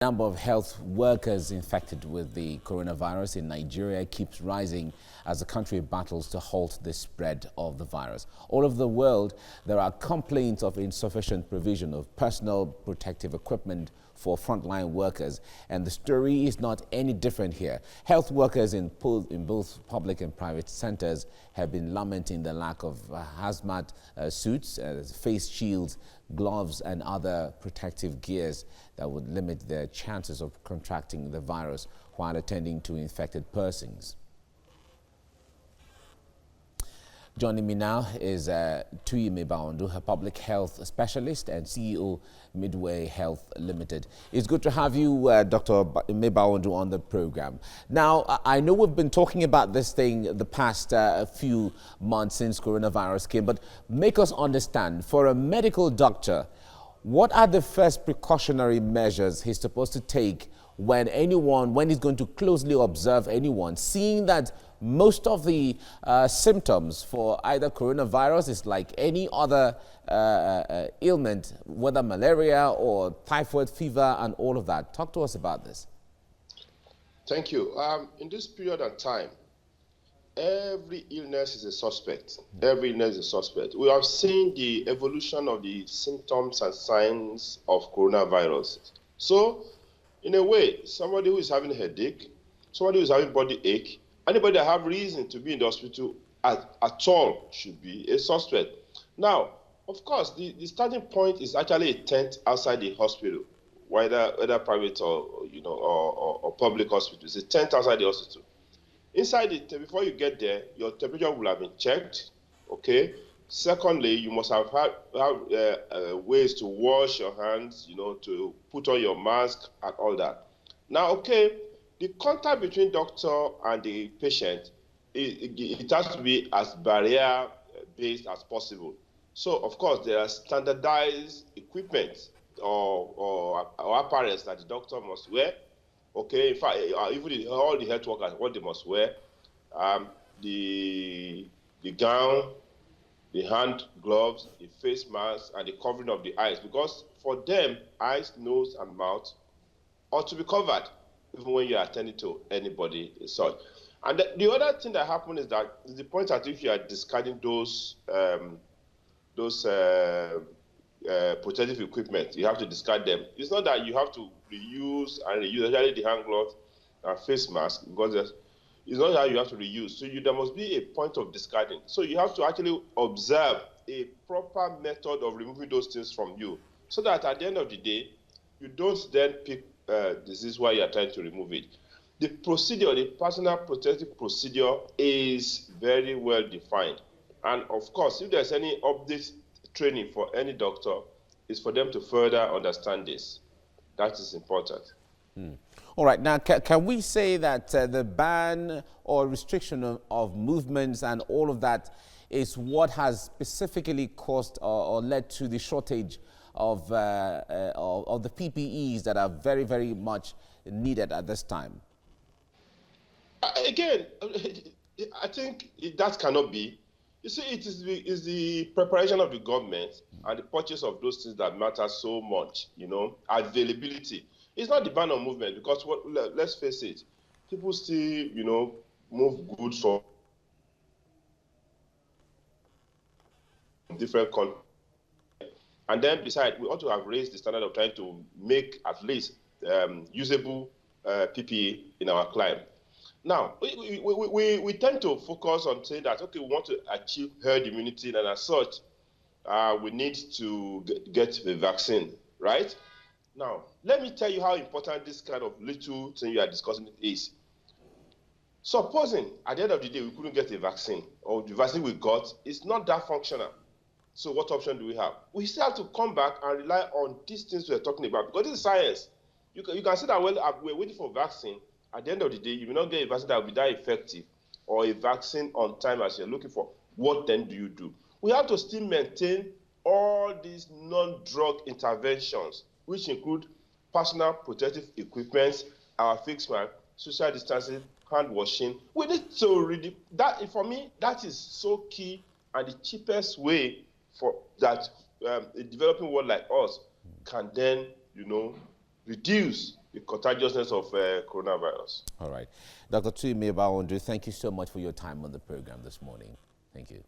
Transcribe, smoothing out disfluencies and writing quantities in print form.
Number of health workers infected with the coronavirus in Nigeria keeps rising as the country battles to halt the spread of the virus. All over the world, there are complaints of insufficient provision of personal protective equipment for frontline workers, and the story is not any different here. Health workers in both public and private centers have been lamenting the lack of hazmat suits, face shields, gloves and other protective gears that would limit their chances of contracting the virus while attending to infected persons. Joining me now is Tuyi Mebawondu, a public health specialist and CEO, Midway Health Limited. It's good to have you, Dr. Mebawondu, on the program. Now, I know we've been talking about this thing the past few months since coronavirus came, but make us understand, for a medical doctor, what are the first precautionary measures he's supposed to take when he's going to closely observe anyone, seeing that most of the symptoms for either coronavirus is like any other ailment, whether malaria or typhoid fever and all of that. Talk to us about this. Thank you. In this period of time, every illness is a suspect. Every illness is a suspect. We have seen the evolution of the symptoms and signs of coronavirus. So, in a way, somebody who is having a headache, somebody who is having body ache, anybody that have reason to be in the hospital at all should be a suspect. Now, of course, the starting point is actually a tent outside the hospital, whether private or public hospital. It's a tent outside the hospital. Inside it, before you get there, your temperature will have been checked. Okay. Secondly, you must have ways to wash your hands, to put on your mask and all that. Now, okay, the contact between doctor and the patient, it has to be as barrier-based as possible. So, of course, there are standardized equipment or apparatus that the doctor must wear. Okay, in fact, even all the health workers, what they must wear, the gown, the hand gloves, the face mask, and the covering of the eyes. Because for them, eyes, nose, and mouth ought to be covered, even when you are attending to anybody in such. And the other thing that happens is that the point at which you are discarding those protective equipment, you have to discard them. It's not that you have to reuse, especially the hand gloves and face mask, because it's not that you have to reuse. So there must be a point of discarding. So you have to actually observe a proper method of removing those things from you, so that at the end of the day, you don't then pick disease while you are trying to remove it. The procedure, the personal protective procedure, is very well defined. And of course, if there's any update training for any doctor, is for them to further understand this. That is important. All right. Now, can we say that the ban or restriction of movements and all of that is what has specifically caused or led to the shortage of the PPEs that are very, very much needed at this time? Again, I think that cannot be. You see, it is the preparation of the government and the purchase of those things that matter so much, availability. It's not the ban on movement, because let's face it, people still, move goods from different countries. And then besides, we ought to have raised the standard of trying to make at least usable PPE in our climate. Now, we tend to focus on saying that, okay, we want to achieve herd immunity, and as such, we need to get the vaccine, right? Now, let me tell you how important this kind of little thing you are discussing is. Supposing, at the end of the day, we couldn't get a vaccine, or the vaccine we got is not that functional. So what option do we have? We still have to come back and rely on these things we're talking about, because this is science. You can say that, well, we're waiting for a vaccine. At the end of the day, you will not get a vaccine that will be that effective, or a vaccine on time as you're looking for. What then do you do? We have to still maintain all these non-drug interventions, which include personal protective equipment, our face mask, social distancing, hand washing. We need to read that. For me, that is so key and the cheapest way for that a developing world like us can then, reduce the contagiousness of coronavirus. All right. Dr. Tuyi Mebawondu, thank you so much for your time on the program this morning. Thank you.